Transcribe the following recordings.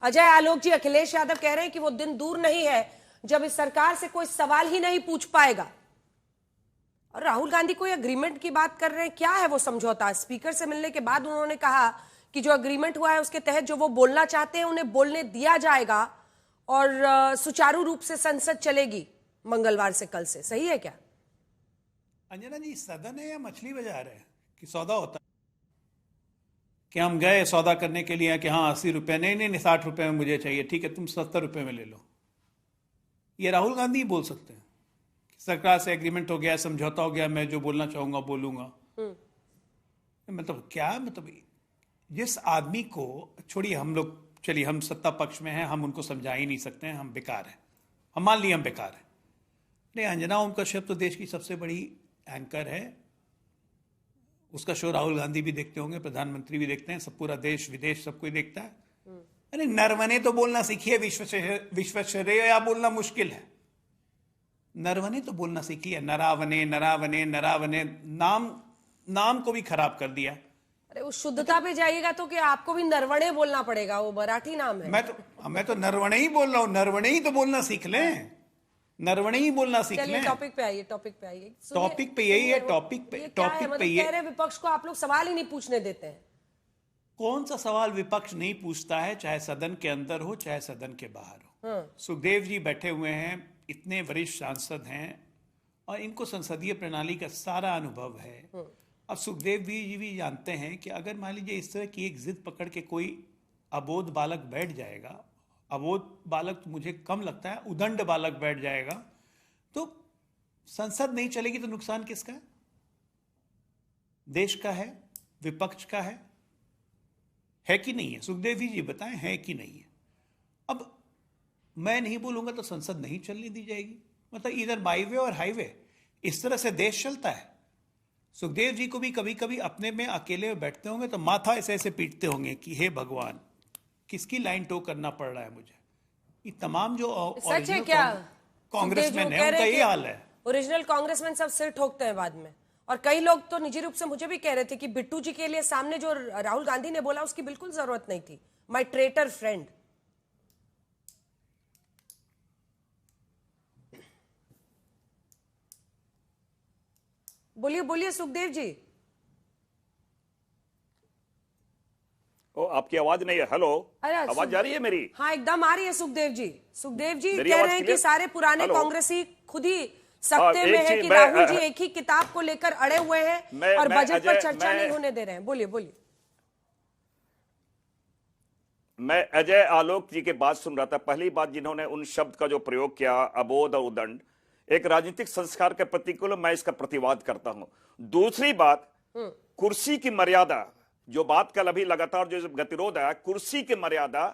अजय आलोक जी, अखिलेश यादव कह रहे हैं कि वो दिन दूर नहीं है जब इस सरकार से कोई सवाल ही नहीं पूछ पाएगा। और राहुल गांधी कोई एग्रीमेंट की बात कर रहे हैं, क्या है वो समझौता? स्पीकर से मिलने के बाद उन्होंने कहा कि जो एग्रीमेंट हुआ है उसके तहत जो वो बोलना चाहते हैं उन्हें बोलने दिया जाएगा और सुचारू रूप से संसद चलेगी मंगलवार से कल से। सही है क्या? अंजना जी, सदन है या मछली बाजार है कि सौदा होता है कि हम गए सौदा करने के लिए कि हाँ 80 रुपए, नहीं 60 रुपए में मुझे चाहिए, ठीक है तुम 70 रुपए में ले लो। ये राहुल गांधी ही बोल सकते हैं कि सरकार से एग्रीमेंट हो गया, समझौता हो गया, मैं जो बोलना चाहूंगा बोलूंगा। मतलब क्या, मतलब जिस आदमी को छोड़िए, हम लोग चलिए हम सत्ता पक्ष में हैं, हम उनको समझा ही नहीं सकते हैं, हम बेकार हैं, हम मान लिए हम बेकार हैं। नहीं, अंजना ओम कश्यप तो देश की सबसे बड़ी एंकर है, उसका शो राहुल गांधी भी देखते होंगे, प्रधानमंत्री भी देखते हैं, सब पूरा देश विदेश सब कोई देखता है। अरे नरवने तो बोलना सीखिए, विश्वश्रेया बोलना मुश्किल है। नरवने तो बोलना सीखिए, नरावने नरावने नरावने, नाम को भी खराब कर दिया। अरे उस शुद्धता पे जाइएगा तो कि आपको भी नरवणे बोलना पड़ेगा, वो मराठी नाम है। मैं तो नरवणे ही बोल रहा हूँ, नरवणे ही तो बोलना सीख लें, नरवणे ही बोलना सीख लें। टॉपिक पे आइए, टॉपिक पे आइए। टॉपिक पे यही है, टॉपिक पे ये कह रहे विपक्ष को आप लोग सवाल ही नहीं पूछने देते हैं। कौन सा सवाल विपक्ष नहीं पूछता है, चाहे सदन के अंदर हो चाहे सदन के बाहर हो। सुखदेव जी बैठे हुए हैं, इतने वरिष्ठ सांसद हैं और इनको संसदीय प्रणाली का सारा अनुभव है। अब सुखदेव जी भी जानते हैं कि अगर मान लीजिए इस तरह की एक जिद पकड़ के कोई अबोध बालक बैठ जाएगा, अबोध बालक मुझे कम लगता है, उदंड बालक बैठ जाएगा, तो संसद नहीं चलेगी तो नुकसान किसका है? देश का है, विपक्ष का है कि नहीं है? सुखदेव जी बताएं, है कि नहीं है? अब मैं नहीं बोलूंगा तो संसद नहीं चलने दी जाएगी। मतलब इधर माई वे और हाईवे, इस तरह से देश चलता है। सुखदेव जी को भी कभी कभी अपने में अकेले में बैठते होंगे तो माथा ऐसे ऐसे पीटते होंगे कि हे भगवान, किसकी लाइन टो करना पड़ रहा है मुझे। ये तमाम जो सच है क्या? कांग्रेसमैन है उनका ये हाल है। ओरिजिनल कांग्रेसमैन सब सिर ठोकते हैं बाद में। और कई लोग तो निजी रूप से मुझे भी कह रहे थे कि बिट्टू जी के लिए सामने जो राहुल गांधी ने बोला उसकी बिल्कुल जरूरत नहीं थी। My traitor friend. बोलिए बोलिए सुखदेव जी। ओ, आपकी आवाज नहीं है। हेलो, आवाज जा रही है मेरी? हाँ एकदम आ रही है सुखदेव जी। सुखदेव जी कह रहे हैं कि सारे पुराने कांग्रेसी खुद ही सत्ते में है कि राहुल जी एक ही किताब को लेकर अड़े हुए हैं और बजट पर चर्चा नहीं होने दे रहे हैं। बोलिए बोलिए। मैं अजय आलोक जी के बात सुन रहा था। पहली बात जिन्होंने उन शब्द का जो प्रयोग किया, अबोध और उदंड, एक राजनीतिक संस्कार के प्रतिकूल, मैं इसका प्रतिवाद करता हूं। दूसरी बात, कुर्सी की मर्यादा, जो बात कल अभी लगातार जो गतिरोध है, कुर्सी की मर्यादा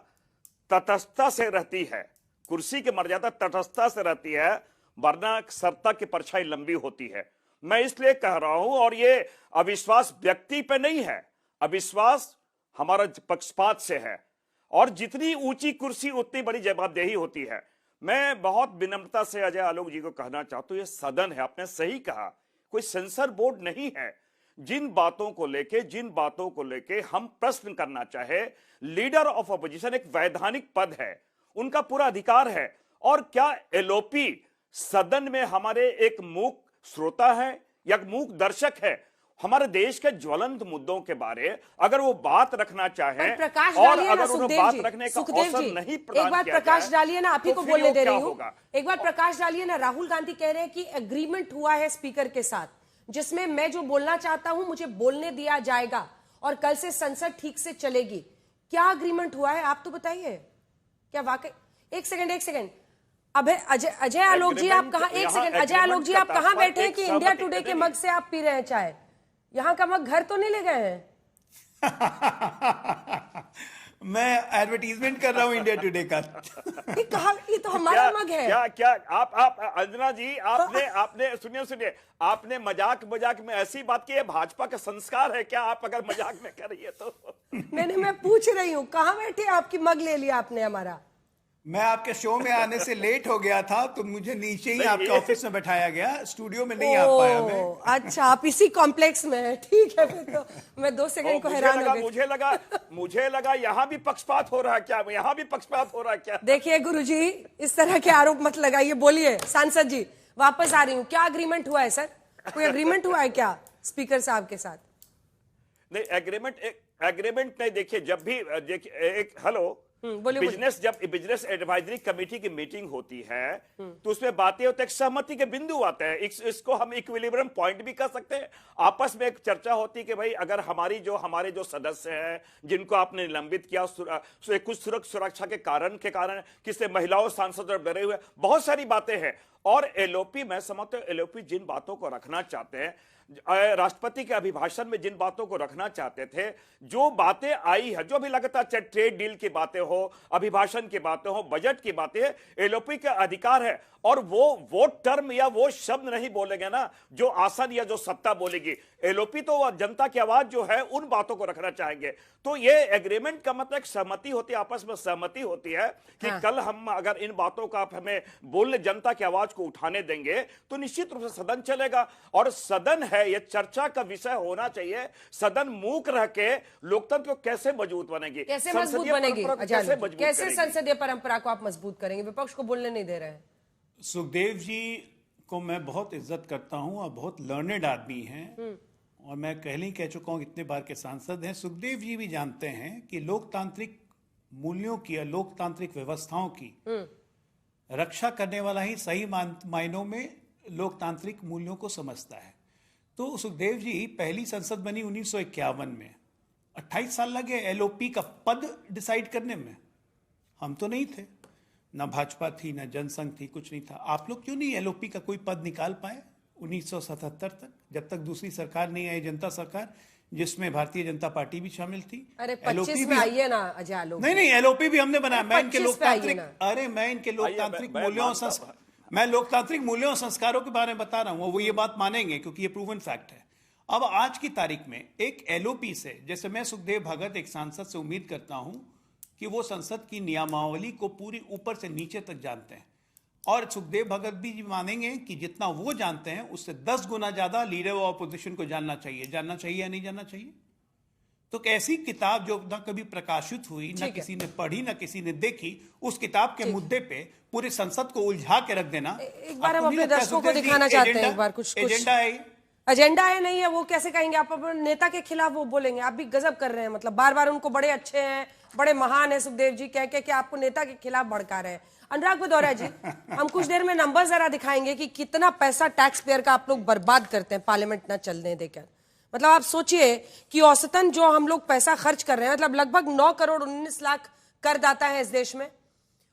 तटस्थता से रहती है, कुर्सी की मर्यादा तटस्थता से रहती है, वरना सत्ता की परछाई लंबी होती है। मैं इसलिए कह रहा हूं, और ये अविश्वास व्यक्ति पे नहीं है, अविश्वास हमारा पक्षपात से है, और जितनी ऊंची कुर्सी उतनी बड़ी जवाबदेही होती है। मैं बहुत विनम्रता से अजय आलोक जी को कहना चाहता हूं, ये सदन है, आपने सही कहा, कोई सेंसर बोर्ड नहीं है। जिन बातों को लेके हम प्रश्न करना चाहे, लीडर ऑफ अपोजिशन एक वैधानिक पद है, उनका पूरा अधिकार है। और क्या एलओपी सदन में हमारे एक मूक श्रोता है या मूक दर्शक है? हमारे देश के ज्वलंत मुद्दों के बारे अगर वो बात रखना चाहे और अगर उन्हें बात रखने का अवसर नहीं प्रदान एक बार प्रकाश डालिए ना, आप ही को बोलने दे रही हूं। एक बार प्रकाश डालिए ना। राहुल गांधी कह रहे हैं कि एग्रीमेंट हुआ है स्पीकर के साथ, जिसमें मैं जो बोलना चाहता हूं मुझे बोलने दिया जाएगा और कल से संसद ठीक से चलेगी। क्या एग्रीमेंट हुआ है आप तो बताइए। क्या वाकई? एक सेकंड। अब अजय आलोक जी आप कहां, एक सेकंड, अजय आलोक जी आप कहां बैठे हैं कि इंडिया टुडे के मग से आप पी रहे हैं चाय? यहां का मग घर तो नहीं ले गए हैं? मैं एडवर्टीजमेंट कर रहा हूं इंडिया टुडे का। ये तो हमारा मग है। क्या आप अंजना जी, आपने सुनिए, आपने मजाक में ऐसी बात की है, भाजपा का संस्कार है क्या? आप अगर मजाक में कर रही है तो। मैं पूछ रही हूं कहां बैठे आपकी मग ले लिया आपने हमारा? मैं आपके शो में आने से लेट हो गया था तो मुझे नीचे ही आपके ऑफिस में बैठाया गया, स्टूडियो में नहीं आ पाया मैं। अच्छा, आप इसी कॉम्प्लेक्स में हैं, ठीक है। फिर तो मैं 2 सेकंड को हैरान हो गई। मुझे लगा यहाँ भी पक्षपात हो रहा है क्या, यहाँ भी पक्षपात हो रहा है क्या? देखिए गुरुजी, इस तरह के आरोप मत लगाइए। बोलिए सांसद जी, वापस आ रही हूँ। क्या अग्रीमेंट हुआ है सर? कोई अग्रीमेंट हुआ है क्या स्पीकर साहब के साथ? नहीं, एग्रीमेंट नहीं। देखिए, जब भी देखिए एक हेलो जब बिजनेस एडवाइजरी कमेटी की मीटिंग होती है तो उसमें बातें होती है, सहमति के बिंदु आते हैं। इसको हम इक्विलिब्रियम पॉइंट भी कर सकते हैं। आपस में एक चर्चा होती है कि भाई अगर हमारे जो सदस्य हैं जिनको आपने निलंबित किया, कुछ सुरक्षा के कारण किसी महिलाओं सांसद डरे हुए, बहुत सारी बातें हैं। और एलओपी, मैं समझता हूं एलओपी जिन बातों को रखना चाहते हैं, राष्ट्रपति के अभिभाषण में जिन बातों को रखना चाहते थे, जो बातें आई है, जो भी लगातार चाहे ट्रेड डील की बातें हो, अभिभाषण की बातें हो, बजट की बातें, एलओपी का अधिकार है। और वो टर्म या वो शब्द नहीं बोलेंगे ना जो आसन या जो सत्ता बोलेगी। एलओपी तो जनता की आवाज जो है उन बातों को रखना चाहेंगे। तो ये एग्रीमेंट का मतलब एक सहमति होती है, आपस में सहमति होती है कि कल हम अगर इन बातों का आप हमें बोलने, जनता की आवाज को उठाने देंगे तो निश्चित रूप से सदन चलेगा। और सदन है, यह चर्चा का विषय होना चाहिए। सदन मूक रह के लोकतंत्र को कैसे मजबूत बनेगी, कैसे मजबूत बनेगी, कैसे संसदीय परंपरा को आप मजबूत करेंगे? विपक्ष को बोलने नहीं दे रहे हैं। सुखदेव जी को मैं बहुत इज्जत करता हूं और बहुत लर्नेड आदमी हैं, और मैं पहले ही कह चुका हूं, इतने बार के सांसद हैं। सुखदेव जी भी जानते हैं कि लोकतांत्रिक मूल्यों की, लोकतांत्रिक व्यवस्थाओं की रक्षा करने वाला ही सही मायनों में लोकतांत्रिक मूल्यों को समझता है। तो सुखदेव जी पहली संसद बनी 1951 में, 28 साल लगे एलओपी का पद डिसाइड करने में। हम तो नहीं थे, ना भाजपा थी, ना जनसंघ थी, कुछ नहीं था। आप लोग क्यों नहीं एलओपी का कोई पद निकाल पाए 1977 तक, जब तक दूसरी सरकार नहीं आई, जनता सरकार, जिसमें भारतीय जनता पार्टी भी शामिल थी। अरे 25 में आइए ना अजय आलोक। नहीं, एलओपी भी हमने बनाया। मैं इनके लोकतांत्रिक मूल्यों और संस्कारों के बारे में बता रहा हूं, वो ये बात मानेंगे क्योंकि ये प्रूवन फैक्ट है। अब आज की तारीख में एक एलओपी से, जैसे मैं सुखदेव भगत एक सांसद से उम्मीद करता हूं कि वो संसद की नियमावली को पूरी ऊपर से नीचे तक जानते हैं, और सुखदेव भगत भी मानेंगे कि जितना वो जानते हैं उससे 10 गुना ज्यादा लीडर ऑफ अपोजिशन को जानना चाहिए या नहीं जानना चाहिए। तो ऐसी किताब जो ना कभी प्रकाशित हुई, ना किसी ने पढ़ी, ना किसी ने देखी, उस किताब के मुद्दे पे पूरे संसद को उलझा के रख देना। एक बार हम अपने दर्शकों को दिखाना चाहते हैं, एक बार कुछ एजेंडा है नहीं है, वो कैसे कहेंगे? आप अपने नेता के खिलाफ वो बोलेंगे? आप भी गजब कर रहे हैं। मतलब बार बार उनको बड़े अच्छे हैं, बड़े महान है सुखदेव जी कह के आपको नेता के खिलाफ भड़का रहे हैं। अनुराग भदौरिया जी, हम कुछ देर में नंबर जरा दिखाएंगे कि कितना पैसा टैक्स पेयर का आप लोग बर्बाद करते हैं पार्लियामेंट न चलने देकर। मतलब आप सोचिए कि औसतन जो हम लोग पैसा खर्च कर रहे हैं, मतलब लगभग 9 करोड़ 19 लाख करदाता है इस देश में,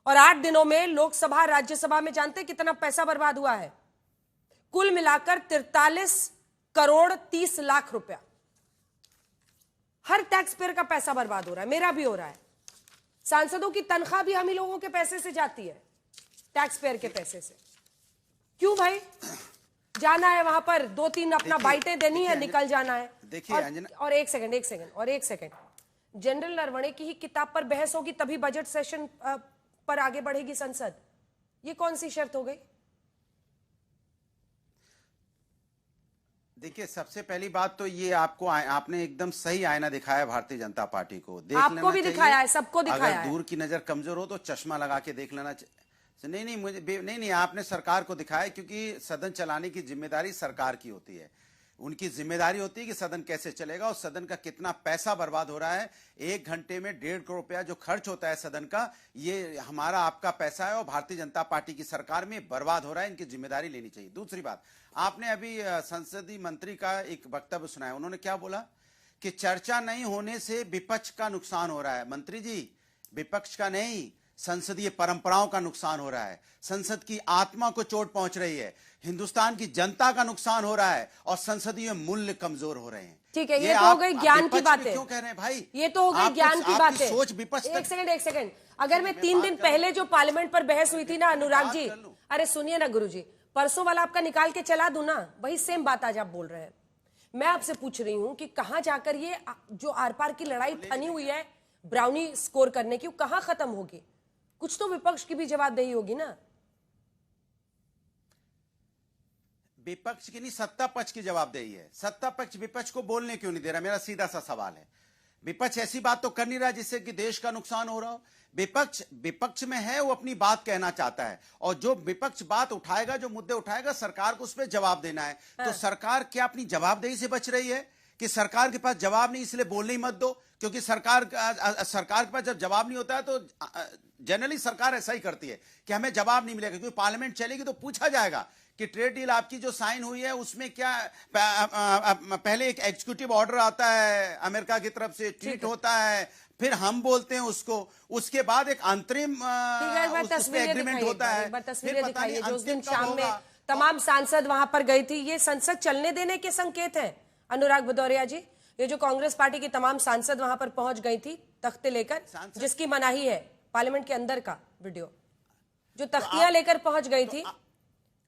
और 8 दिनों में लोकसभा राज्यसभा में जानते हैं कितना पैसा बर्बाद हुआ है? कुल मिलाकर 43 करोड़ 30 लाख रुपया। हर टैक्स पेयर का पैसा बर्बाद हो रहा है, मेरा भी हो रहा है। सांसदों की तनख्वाह भी हम ही लोगों के पैसे से जाती है, टैक्स पेयर के पैसे से। क्यों भाई? जाना है वहां पर 2-3 अपना बाइटें देनी है, निकल जाना है। और एक सेकंड, जनरल नरवणे की ही किताब पर बहस होगी तभी बजट सेशन पर आगे बढ़ेगी संसद। ये कौन सी शर्त हो गई? देखिए, सबसे पहली बात तो ये आपने एकदम सही आईना दिखाया भारतीय जनता पार्टी को। आपको भी दिखाया है, सबको दिखाया है। अगर दूर की नजर कमजोर हो तो चश्मा लगा के देख लेना चाहिए। नहीं, आपने सरकार को दिखाया, क्योंकि सदन चलाने की जिम्मेदारी सरकार की होती है। उनकी जिम्मेदारी होती है कि सदन कैसे चलेगा और सदन का कितना पैसा बर्बाद हो रहा है। 1 घंटे में 1.5 करोड़ रुपया जो खर्च होता है सदन का, ये हमारा आपका पैसा है और भारतीय जनता पार्टी की सरकार में बर्बाद हो रहा है। इनकी जिम्मेदारी लेनी चाहिए। दूसरी बात, आपने अभी संसदीय मंत्री का एक वक्तव्य सुनाया। उन्होंने क्या बोला कि चर्चा नहीं होने से विपक्ष का नुकसान हो रहा है। मंत्री जी, विपक्ष का नहीं, संसदीय परंपराओं का नुकसान हो रहा है। संसद की आत्मा को चोट पहुंच रही है। हिंदुस्तान की जनता का नुकसान हो रहा है और संसदीय मूल्य कमजोर हो रहे हैं। ठीक है, ये तो हो गई ज्ञान की बातें। क्यों कह रहे हैं भाई? ये तो हो गई ज्ञान की बातें। सोच विपक्ष। एक सेकंड, अगर मैं 3 दिन पहले जो पार्लियामेंट पर बहस हुई थी ना अनुराग जी, अरे सुनिए ना गुरुजी, परसों वाला आपका निकाल के चला दूं ना, वही सेम बात आज आप बोल रहे हैं। मैं आपसे पूछ रही हूं कि कहां जाकर ये जो आर पार की लड़ाई थनी हुई है ब्राउनी स्कोर करने की, वो कहां खत्म होगी? कुछ तो विपक्ष की भी जवाबदेही होगी ना। विपक्ष की नहीं, सत्ता पक्ष की जवाबदेही है। सत्ता पक्ष विपक्ष को बोलने क्यों नहीं दे रहा? मेरा सीधा सा सवाल है। विपक्ष ऐसी बात तो कर नहीं रहा जिससे कि देश का नुकसान हो रहा हो। विपक्ष में है, वो अपनी बात कहना चाहता है, और जो विपक्ष बात उठाएगा, जो मुद्दे उठाएगा, सरकार को उस पर जवाब देना है। तो सरकार क्या अपनी जवाबदेही से बच रही है कि सरकार के पास जवाब नहीं इसलिए बोलने ही मत दो? क्योंकि सरकार के पास जब जवाब नहीं होता है तो जनरली सरकार ऐसा ही करती है कि हमें जवाब नहीं मिलेगा, क्योंकि पार्लियामेंट चलेगी तो पूछा जाएगा कि ट्रेड डील आपकी जो साइन हुई है उसमें क्या, पहले एक एग्जीक्यूटिव ऑर्डर आता है अमेरिका की तरफ से, ट्वीट होता है, फिर हम बोलते हैं उसको, उसके बाद एक अंतरिम एग्रीमेंट होता है। तस्वीरें दिखाइए जो उस दिन शाम में तमाम सांसद वहां पर गई थी। ये संसद चलने देने के संकेत हैं अनुराग भदौरिया जी? ये जो कांग्रेस पार्टी की तमाम सांसद वहां पर पहुंच गई थी तख्ते लेकर, जिसकी मनाही है, पार्लियामेंट के अंदर का वीडियो, जो तख्तियां लेकर पहुंच गई थी।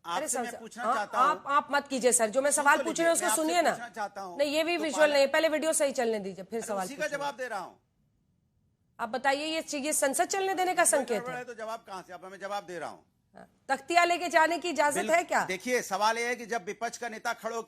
अरे सर, आप मत कीजिए सर, जो मैं सवाल पूछ रही हूँ उसको सुनिए ना। नहीं, ये भी विजुअल नहीं, पहले वीडियो सही चलने दीजिए, फिर सवाल का जवाब दे रहा हूँ। आप बताइए, ये संसद चलने देने का संकेत है? तो जवाब कहां से? अब मैं जवाब दे रहा हूँ। तख्तियां लेके जाने की इजाजत है क्या? देखिए, सवाल यह है कि जब विपक्ष का नेता खड़ो,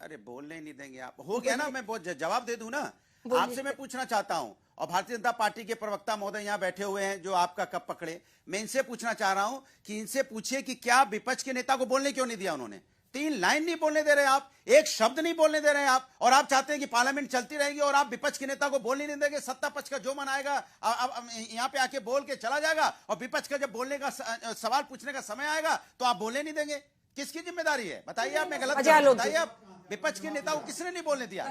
अरे बोलने नहीं देंगे आप, हो गया ना, मैं जवाब दे दूं ना। आपसे मैं पूछना चाहता हूं, और भारतीय जनता पार्टी के प्रवक्ता महोदय यहां बैठे हुए हैं जो आपका कप पकड़े, मैं इनसे पूछना चाह रहा हूं कि इनसे पूछिए कि क्या विपक्ष के नेता को बोलने क्यों नहीं दिया उन्होंने? 3 लाइन नहीं बोलने दे रहे आप, एक शब्द नहीं बोलने दे रहे आप, और आप चाहते हैं कि पार्लियामेंट चलती रहेगी और आप विपक्ष के नेता को बोलने नहीं देंगे। सत्ता पक्ष का जो मन आएगा अब यहां पे आके बोल के चला जाएगा, और विपक्ष का जब बोलने का सवाल पूछने का समय आएगा तो आप बोलने नहीं देंगे। किसकी जिम्मेदारी है बताइए? आप, मैं गलत बताइए आप, विपक्ष के नेता को किसने नहीं बोलने दिया?